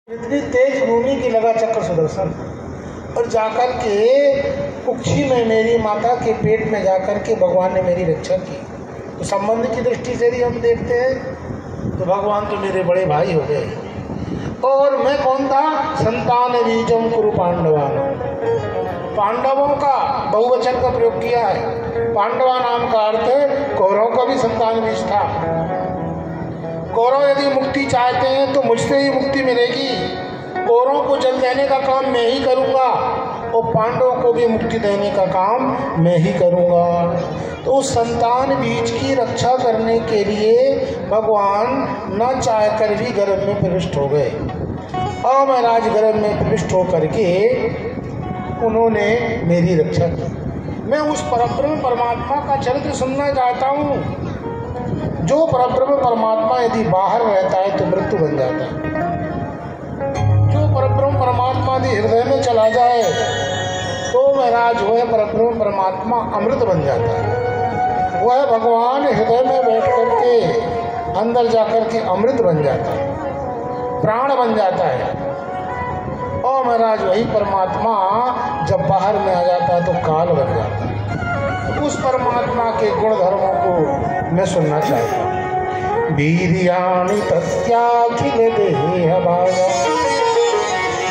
इतनी तेज भूमि की लगा चक्र सुदर्शन और जाकर के कुक्षी में मेरी माता के पेट में जाकर के भगवान ने मेरी रक्षा की। तो संबंध की दृष्टि से भी हम देखते हैं तो भगवान तो मेरे बड़े भाई हो गए। और मैं कौन था? संतान बीजम कुरु पांडवान। पांडवों का बहुवचन का प्रयोग किया है। पांडवा नाम का अर्थ कौरव का भी संतान बीज था। कौरव यदि मुक्ति चाहते हैं तो मुझसे ही मुक्ति मिलेगी। कौरवों को जल देने का काम मैं ही करूँगा और पांडवों को भी मुक्ति देने का काम मैं ही करूँगा। तो उस संतान बीज की रक्षा करने के लिए भगवान न चाहकर भी गर्भ में प्रविष्ट हो गए। और महाराज गर्भ में प्रविष्ट होकर के उन्होंने मेरी रक्षा की। मैं उस परब्रह्म परमात्मा का चरित्र सुनना चाहता हूँ। जो परब्रह्म परमात्मा यदि बाहर रहता है तो मृत्यु बन जाता है। जो परब्रह्म परमात्मा यदि हृदय में चला जाए तो महाराज वह परब्रह्म परमात्मा अमृत बन जाता है। वह भगवान हृदय में बैठ करके अंदर जाकर के अमृत बन जाता है, प्राण बन जाता है। और महाराज वही परमात्मा जब बाहर में आ जाता है तो काल बन जाता है। उस परमात्मा के गुण धर्मों को मैं सुनना चाहता हूँ। वीर्याणि तस्याखिल देह भागा,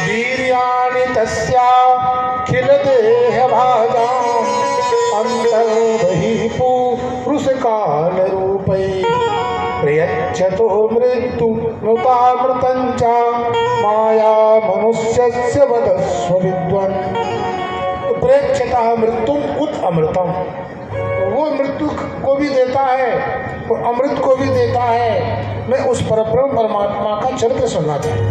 वीर्याणि तस्याखिल देह भागा, अंतर्बहिः पुरुष काल रूपै प्रयच्छतो मृत्यु मृतामृतं च माया मनुष्यस्य वदस्व विद्वान्। प्रेक्षता मृत्यु उत अमृतम। वो मृत्यु को भी देता है, वो अमृत को भी देता है। मैं उस परब्रह्म परमात्मा का चरित्र सुनना चाहता हूँ।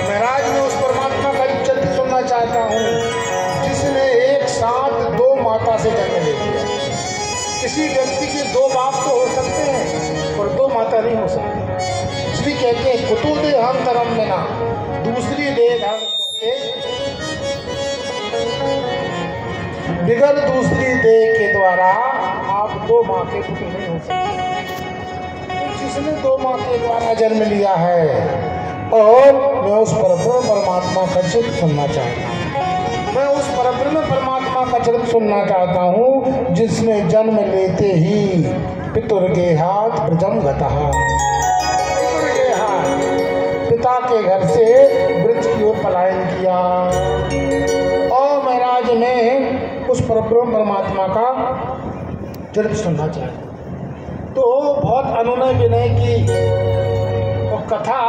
महाराज मैं उस परमात्मा का चरित्र सुनना चाहता हूँ जिसने एक साथ दो माता से जन्म ले लिया। किसी व्यक्ति के दो बाप तो हो सकते हैं और दो माता नहीं हो सकती। इसलिए कहते हैं कुतु देहांतरम में ना, दूसरी देह धारण करके बिगर दूसरी देह के द्वारा आप दो माँ के पुत्र नहीं हो सकते। तो जिसने दो माँ के द्वारा जन्म लिया है और मैं उस परब्रह्म परमात्मा का चरित्र सुनना चाहता हूँ। मैं उस परब्रह्म परमात्मा का चरित्र सुनना चाहता हूँ जिसने जन्म लेते ही पितुर्गेहात् ब्रजम गतः, पितुर्गेहात् पिता के घर से ब्रज की ओर पलायन किया। और महाराज में उस परब्रह्म परमात्मा का चरित्र सुनना चाहता। तो बहुत अनुनय विनय की और कथा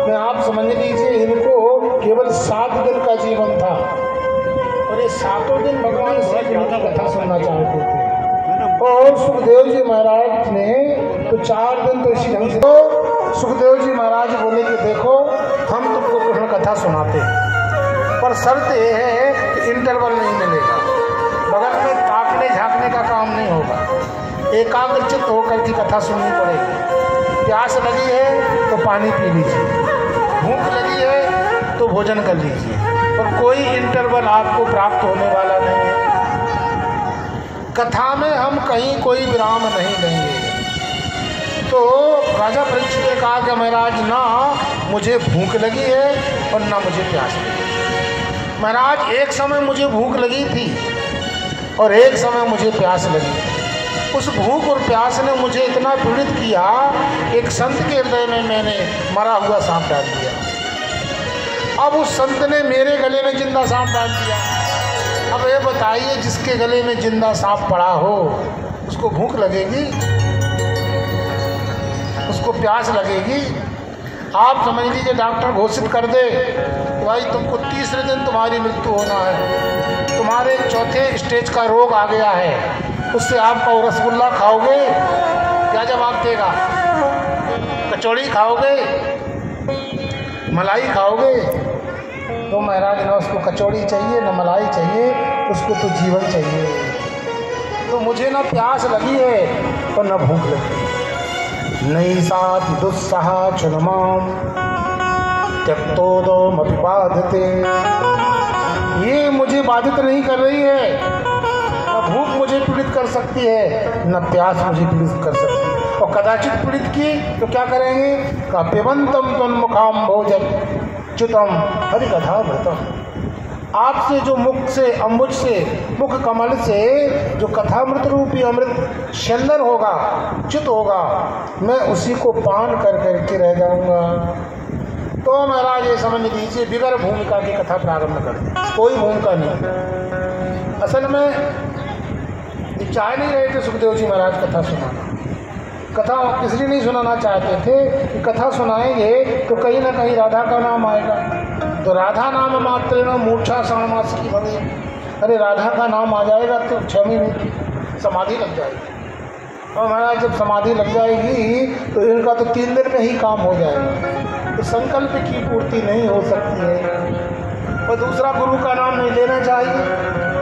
में आप समझ लीजिए इनको केवल 7 दिन का जीवन था और ये 7 दिन भगवान श्री कृष्ण की कथा सुनना चाहते थे। और सुखदेव जी महाराज ने तो 4 दिन तो इसी ढंग से। तो सुखदेव जी महाराज बोले कि देखो हम तुमको कृष्ण कथा सुनाते हैं पर शर्त यह है कि इंटरवल नहीं मिलेगा, बगल में ताकने झाँकने का काम नहीं होगा। एकाग्रचित होकर की कथा सुननी पड़ेगी। प्यास लगी है तो पानी पी लीजिए, भूख लगी है तो भोजन कर लीजिए, पर कोई इंटरवल आपको प्राप्त होने वाला नहीं है। कथा में हम कहीं कोई विराम नहीं लेंगे। तो राजा परीक्षित ने कहा कि महाराज ना मुझे भूख लगी है और ना मुझे प्यास लगी। महाराज एक समय मुझे भूख लगी थी और एक समय मुझे प्यास लगी। उस भूख और प्यास ने मुझे इतना पीड़ित किया, एक संत के हृदय में मैंने मरा हुआ सांप डाल दिया। अब उस संत ने मेरे गले में जिंदा सांप डाल दिया। अब ये बताइए जिसके गले में जिंदा सांप पड़ा हो उसको भूख लगेगी, उसको प्यास लगेगी। आप समझ लीजिए डॉक्टर घोषित कर दे तो भाई तुमको 30 दिन तुम्हारी मृत्यु होना है, तुम्हारे 4थे स्टेज का रोग आ गया है, उससे आपका रसगुल्ला खाओगे? क्या जवाब देगा? कचौड़ी खाओगे? मलाई खाओगे? तो महाराज ना उसको कचौड़ी चाहिए न मलाई चाहिए, उसको तो जीवन चाहिए। तो मुझे ना प्यास लगी है और न भूख लगी। नई साथ दुस्सहा चुनमाम त्यक्तोदमपि बाधते। ये मुझे बाधित नहीं कर रही है। न भूख मुझे पीड़ित कर सकती है, न प्यास मुझे पीड़ित कर सकती है। और कदाचित पीड़ित की तो क्या करेंगे? का पिबंतम तन्मुखाम भोजन च्युतम हरि कथा भृतम। आपसे जो मुख से अम्बुज से मुख कमल से जो कथामृत रूपी अमृत शंदन होगा, च्युत होगा, मैं उसी को पान कर करके रह जाऊंगा। तो महाराज ये समझ लीजिए बिगर भूमिका की कथा प्रारंभ कर दी, कोई भूमिका नहीं। असल में चाह नहीं रहे थे सुखदेव जी महाराज कथा सुनाना। कथा इसलिए नहीं सुनाना चाहते थे कि कथा सुनाएंगे तो कहीं ना कहीं राधा का नाम आएगा, तो राधा नाम मात्र न मूर्छा सामास की भवे। अरे राधा का नाम आ जाएगा तो 6 महीने की समाधि लग जाएगी, और महाराज जब समाधि लग जाएगी तो इनका तो 3 दिन में ही काम हो जाएगा। तो संकल्प की पूर्ति नहीं हो सकती है। और दूसरा, गुरु का नाम नहीं लेना चाहिए।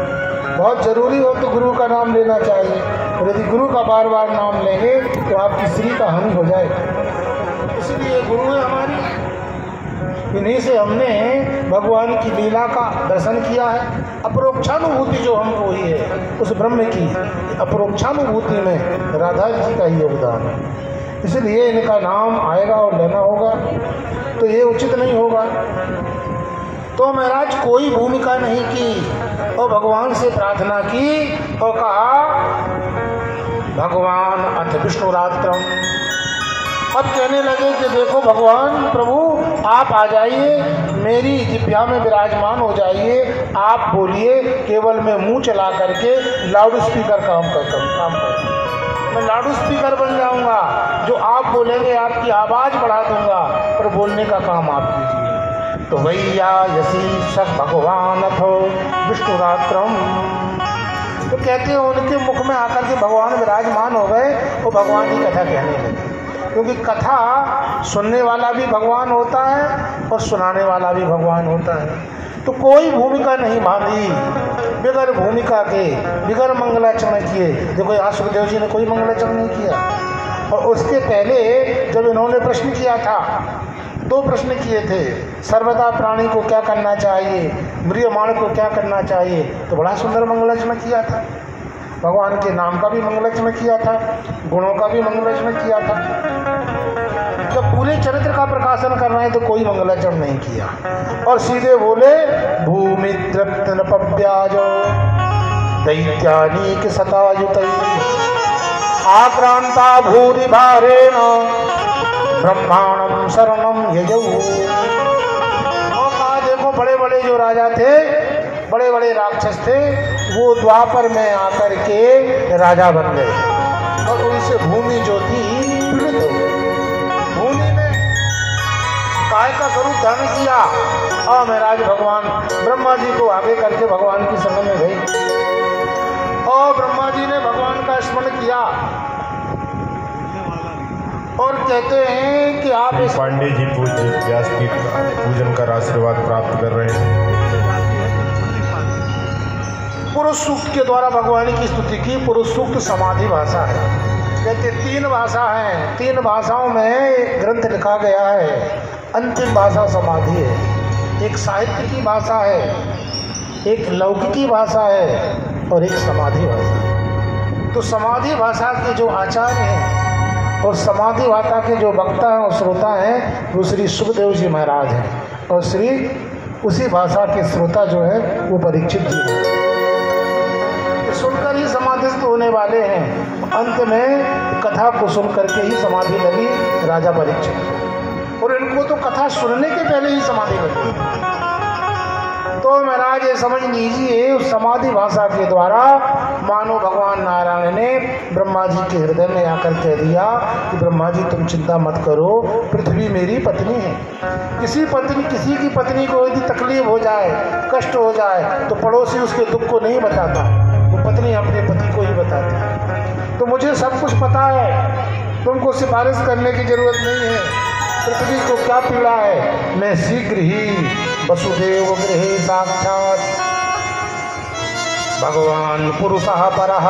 बहुत ज़रूरी हो तो गुरु का नाम लेना चाहिए, और यदि गुरु का बार बार नाम लेंगे तो आपकी स्त्री का हानि हो जाएगा। इसलिए गुरु है हमारी, इन्हीं से हमने भगवान की लीला का दर्शन किया है। अपरोक्षानुभूति जो हमको हुई है उस ब्रह्म की अपरोक्षानुभूति में राधा जी का ही योगदान है। इसलिए इनका नाम आएगा और लेना होगा, तो ये उचित नहीं होगा। तो महाराज कोई भूमिका नहीं की और भगवान से प्रार्थना की और कहा भगवान अथ विष्णुरात्रम। अब कहने लगे कि देखो भगवान प्रभु आप आ जाइए, मेरी जिह्वा में विराजमान हो जाइए, आप बोलिए, केवल मैं मुंह चला करके लाउड स्पीकर काम करता मैं लाउड स्पीकर बन जाऊंगा। जो आप बोलेंगे आपकी आवाज़ बढ़ा दूंगा, पर बोलने का काम आप कीजिए। तो भैया यसी सक भगवान अथो विष्णुरात्रम। तो कहते हैं उनके मुख में आकर के भगवान विराजमान हो गए और भगवान की कथा कहने लगे, क्योंकि कथा सुनने वाला भी भगवान होता है और सुनाने वाला भी भगवान होता है। तो कोई भूमिका नहीं बांधी बिगर भूमिका के, बिगर मंगलाचरण किए। देखो यहाँ सुखदेव जी ने कोई मंगलाचरण नहीं किया। और उसके पहले जब इन्होंने प्रश्न किया था, 2 प्रश्न किए थे, सर्वदा प्राणी को क्या करना चाहिए, म्रियमाण को क्या करना चाहिए, तो बड़ा सुंदर मंगलाचरण किया था। भगवान के नाम का भी मंगलाचरण किया था, गुणों का भी मंगलाचरण किया था। जब पूरे चरित्र का प्रकाशन कर रहे हैं तो कोई मंगलाचरण नहीं किया और सीधे बोले भूमि तृप्त नपव्याजो दैत्यानीक सतायुतै आक्रांता भूरि भारेण ब्रह्मांडम शरणम यजौ। और कहा देखो बड़े बड़े जो राजा थे, बड़े बड़े राक्षस थे, वो द्वापर में आकर के राजा बन गए और उनसे भूमि जो थी पीड़ित हो गई। भूमि ने काय का स्वरूप धारण किया और महाराज भगवान ब्रह्मा जी को आगे करके भगवान की शरण में गई और ब्रह्मा जी ने भगवान का स्मरण किया और कहते हैं कि आप इस पांडे जी पूज्य व्यास की पूजन का आशीर्वाद प्राप्त कर रहे हैं। पुरुष सूक्त के द्वारा भगवान की स्तुति की। पुरुष सूक्त समाधि भाषा है। कहते 3 भाषा हैं, 3 भाषाओं में ग्रंथ लिखा गया है। अंतिम भाषा समाधि है। एक साहित्य की भाषा है, एक लौकिकी भाषा है और एक समाधि भाषा है। तो समाधि भाषा के जो आचार्य हैं और समाधि भाषा के जो वक्ता हैं और श्रोता हैं वो श्री सुखदेव जी महाराज हैं और श्री उसी भाषा के श्रोता जो है वो परीक्षित जी हैं। सुनकर ही समाधिस्थ होने वाले हैं। अंत में कथा को सुन करके ही समाधि लगी राजा परीक्षित, और इनको तो कथा सुनने के पहले ही समाधि लगी। तो महाराज ये समझ लीजिए उस समाधि भाषा के द्वारा मानो भगवान नारायण ने ब्रह्मा जी के हृदय में आकर कह दिया कि ब्रह्मा जी तुम चिंता मत करो, पृथ्वी मेरी पत्नी है। किसी की पत्नी को यदि तकलीफ हो जाए, कष्ट हो जाए तो पड़ोसी उसके दुख को नहीं बताता, वो पत्नी अपने पति को ही बताती है। तो मुझे सब कुछ पता है, तुमको सिफारिश करने की जरूरत नहीं है। पृथ्वी को क्या पीड़ा है, मैं शीघ्र ही वसुदेव गृहे साक्षात भगवान पुरुषः परः,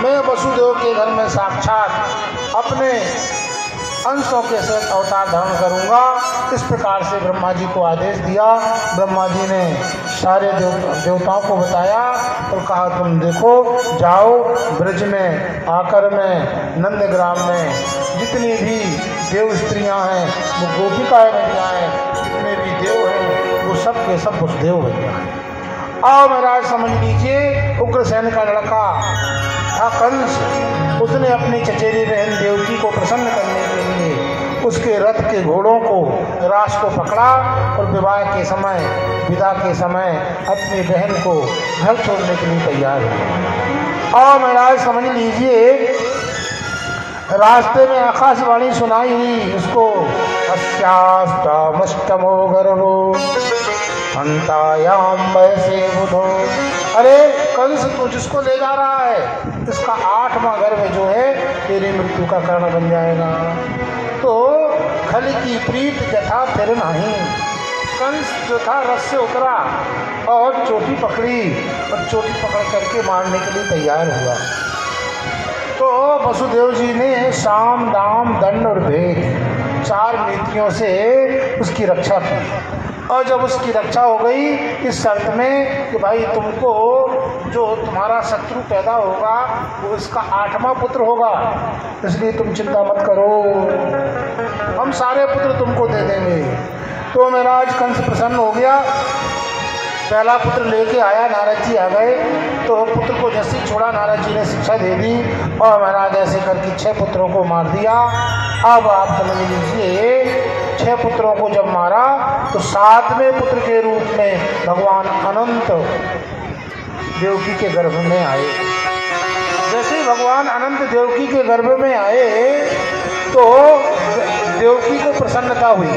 मैं वसुदेव के घर में साक्षात अपने अंशों के साथ अवतार धारण करूंगा। इस प्रकार से ब्रह्मा जी को आदेश दिया। ब्रह्मा जी ने सारे देवताओं को बताया और कहा तुम देखो, जाओ ब्रज में आकर में नंदग्राम में जितनी भी देव स्त्रियां हैं, वो गोपिकाएं बन जाएं, जितने भी देव हैं वो सब के सब उस देव बन जाएं। आओ महाराज समझ लीजिए, उग्रसेन का लड़का था कंस, उसने अपनी चचेरी बहन देवकी को प्रसन्न करने के लिए उसके रथ के घोड़ों को रास को पकड़ा और विवाह के समय, विदा के समय अपनी बहन को घर छोड़ने के लिए तैयार हुआ। और महाराज समझ लीजिए, रास्ते में आकाशवाणी सुनाई हुई उसको, अस्याष्टमष्टमो गर्भो अंतायाम वैसे बुधो। अरे कंस, तू जिसको ले जा रहा है इसका 8वां गर्भ जो है तेरी मृत्यु का कारण बन जाएगा। तो खल की प्रीत जथा फिर नहीं। कंस जो था रथ से उतरा और चोटी पकड़ी और चोटी पकड़ करके मारने के लिए तैयार हुआ। तो वसुदेव जी ने साम दाम दंड और भेद 4 नीतियों से उसकी रक्षा की। और जब उसकी रक्षा हो गई इस शर्त में कि भाई तुमको जो तुम्हारा शत्रु पैदा होगा वो इसका 8वां पुत्र होगा, इसलिए तुम चिंता मत करो, हम सारे पुत्र तुमको दे देंगे। तो महाराज कंस प्रसन्न हो गया, पहला पुत्र लेके आया, नारद जी आ गए। तो पुत्र को जैसे ही छोड़ा नारद जी ने शिक्षा दे दी और महाराज ऐसे करके 6 पुत्रों को मार दिया। अब आप समझ लीजिए, 6 पुत्रों को जब मारा तो 7वें पुत्र के रूप में भगवान अनंत देवकी के गर्भ में आए। जैसे ही भगवान अनंत देवकी के गर्भ में आए तो देवकी को प्रसन्नता हुई।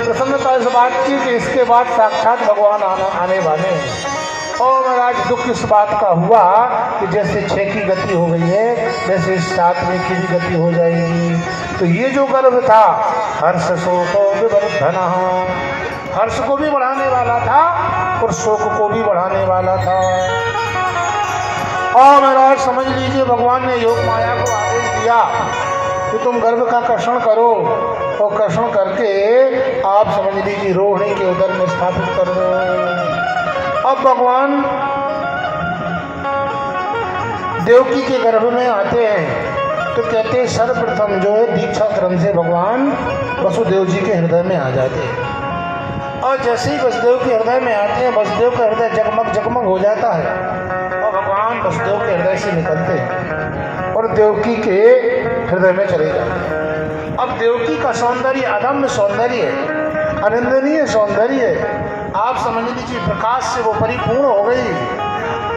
प्रसन्नता इस बात की कि इसके बाद साक्षात भगवान आने वाले हैं। और महाराज दुख इस बात का हुआ कि जैसे 6 की गति हो गई है वैसे 7वें की भी गति हो जाएगी। तो ये जो गर्भ था हर्ष शोको विवर्धना, हर्ष को भी बढ़ाने वाला था और शोक को भी बढ़ाने वाला था। और महाराज समझ लीजिए, भगवान ने योग माया को आदेश दिया कि तुम गर्भ का कर्षण करो और कर्षण करके आप समझ लीजिए रोहिणी के उदर में स्थापित कर दो। अब भगवान देवकी के गर्भ में आते हैं तो कहते हैं सर्वप्रथम जो है दीक्षा क्रम से भगवान वसुदेव जी के हृदय में आ जाते हैं। और जैसे ही वसुदेव के हृदय में आते हैं वसुदेव का हृदय जगमग जगमग हो जाता है और भगवान वसुदेव के हृदय से निकलते हैं और देवकी के हृदय में चले जाते हैं। अब देवकी का सौंदर्य अदम्य सौंदर्य है, अनिंदनीय सौंदर्य है। आप समझ लीजिए प्रकाश से वो परिपूर्ण हो गई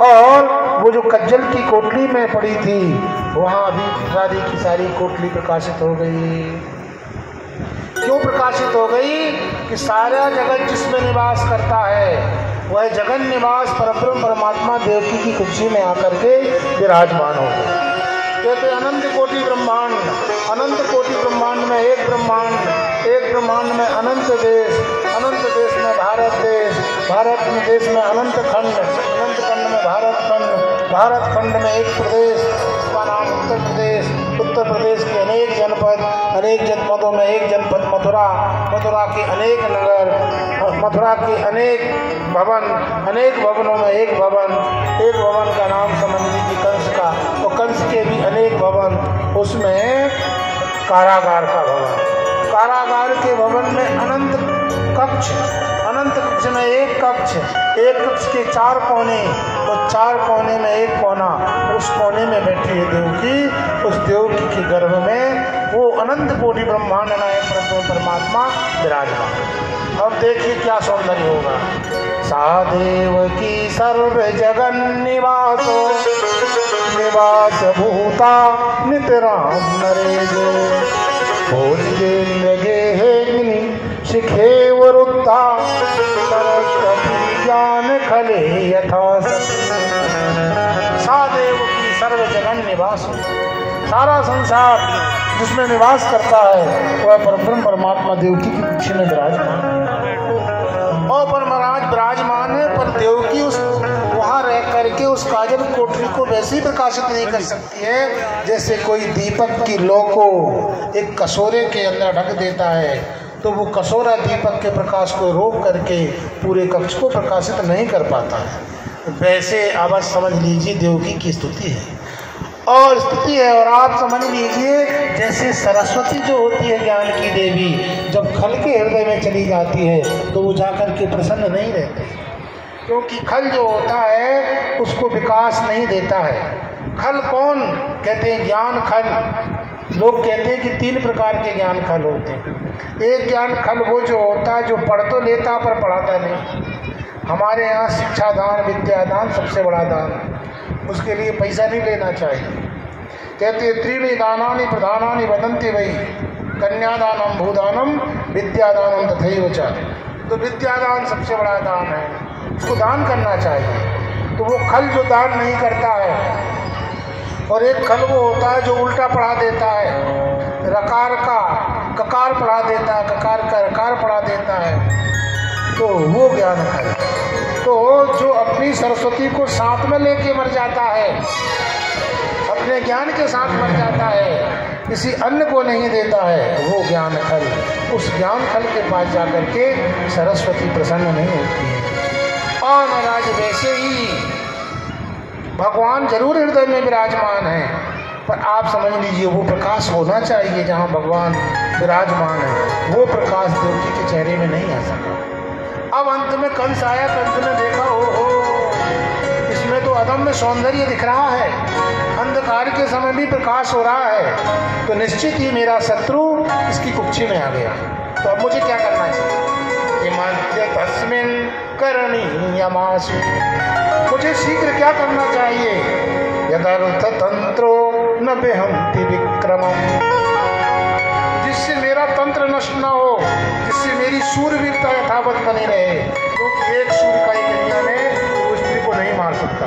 और वो जो कज्जल की कोटली में पड़ी थी वहाँ अभी सारी की सारी कोटली प्रकाशित हो गई। क्यों प्रकाशित हो गई कि सारा जगत जिसमें निवास करता है वह जगन निवास परब्रह्म परमात्मा देवकी की कुर्सी में आकर के विराजमान हो गए। कहते अनंत कोटि ब्रह्मांड, अनंत कोटि ब्रह्मांड में एक ब्रह्मांड में अनंत देश, अनंत देश में भारत देश, भारत देश में अनंत खंड, अनंत खंड में भारत खंड, भारत खंड में एक प्रदेश, उसका नाम उत्तर प्रदेश, उत्तर प्रदेश के अनेक जनपद, अनेक जनपदों में एक जनपद मथुरा, मथुरा के अनेक नगर, मथुरा के अनेक भवन, अनेक भवनों में एक भवन का नाम समझ लीजिए कंस का, और कंस के भी अनेक भवन, उसमें कारागार का भवन, कारागार के भवन में अनंत कक्ष, अनंत कक्ष में एक कक्ष के 4 कोने और 4 कोने में एक कोना, उस कोने में बैठी है देवकी, उस देवकी के गर्भ में वो अनंत कोटि ब्रह्मांड नायक परमात्मा विराजमान। अब देखिए क्या सौंदर्य होगा। सा देवकी सर्व जगन निवासो निवास भूता नितराम नरेजे शिखे वरुद्धा सरस्वती ज्ञान खले यथा सादेव की सर्व जगन निवास, सारा संसार जिसमें निवास करता है वह परब्रह्म परमात्मा देवकी की कुर्सी में विराजमान और पर महाराज विराजमान है। पर देवकी उस वहाँ रह करके उस काजल कोठरी को वैसे ही प्रकाशित नहीं कर सकती है जैसे कोई दीपक की लौ को एक कसोरे के अंदर ढक देता है, तो वो कसोरा दीपक के प्रकाश को रोक करके पूरे कक्ष को प्रकाशित नहीं कर पाता है। वैसे अब समझ लीजिए देवकी की स्तुति है और स्तुति है। और आप समझ लीजिए जैसे सरस्वती जो होती है ज्ञान की देवी, जब खल के हृदय में चली जाती है तो वो जाकर के प्रसन्न नहीं रहती, क्योंकि खल जो होता है उसको विकास नहीं देता है। खल कौन कहते हैं? ज्ञान खल। लोग कहते हैं कि 3 प्रकार के ज्ञान खल होते हैं। एक ज्ञान खल वो जो होता है जो पढ़ तो लेता पर पढ़ाता नहीं। हमारे यहाँ शिक्षा दान विद्या दान सबसे बड़ा दान है, उसके लिए पैसा नहीं लेना चाहिए। कहते हैं त्रीणि दानानि प्रधानानि वदन्ति वै कन्यादानम भूदानम विद्यादानम तथैव च। तो विद्यादान सबसे बड़ा दान है, उसको दान करना चाहिए। तो वो खल जो दान नहीं करता है, और एक खल वो होता है जो उल्टा पढ़ा देता है, रकार का ककार पढ़ा देता है, ककार का रकार पढ़ा देता है, तो वो ज्ञान खल। तो जो अपनी सरस्वती को साथ में लेके मर जाता है, अपने ज्ञान के साथ मर जाता है, किसी अन्य को नहीं देता है, वो ज्ञान खल। उस ज्ञान खल के पास जाकर के सरस्वती प्रसन्न नहीं होती है। और महाराज वैसे ही भगवान जरूर हृदय में विराजमान है, पर आप समझ लीजिए वो प्रकाश होना चाहिए जहाँ भगवान विराजमान है। वो प्रकाश देवकी के चेहरे में नहीं आ सका। अब अंत में कंस आया, कंस ने देखा ओहो इसमें तो अदम्य सौंदर्य दिख रहा है, अंधकार के समय भी प्रकाश हो रहा है, तो निश्चित ही मेरा शत्रु इसकी कुक्षी में आ गया। तो अब मुझे क्या करना चाहिए? तस्मिन करणीयमाशु, मुझे शीघ्र क्या करना चाहिए? यदर्थ तंत्रो न बेहंति विक्रमम, जिससे मेरा तंत्र नष्ट न हो, जिससे मेरी शूरवीरता यथावत बनी रहे। क्योंकि एक शूर का एक क्रिया में वो स्त्री को नहीं मार सकता,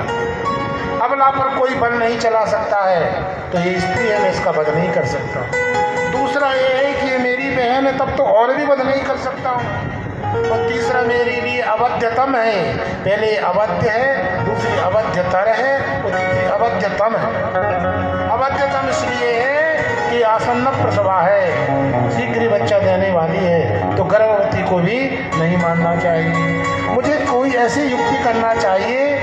अबला पर कोई बल नहीं चला सकता है, तो ये स्त्री है, मैं इसका वध नहीं कर सकता। दूसरा ये है कि ये मेरी बहन है, तब तो और भी वध नहीं कर सकता हूँ। और तीसरा मेरे लिए अवध्यतम है, पहले अवध्य है, दूसरी अवध्यतर है, और तीसरी अवध्यतम है। अवध्यतम इसलिए है कि आसन्न प्रसवा है, शीघ्र ही बच्चा देने वाली है, तो गर्भवती को भी नहीं मानना चाहिए। मुझे कोई ऐसी युक्ति करना चाहिए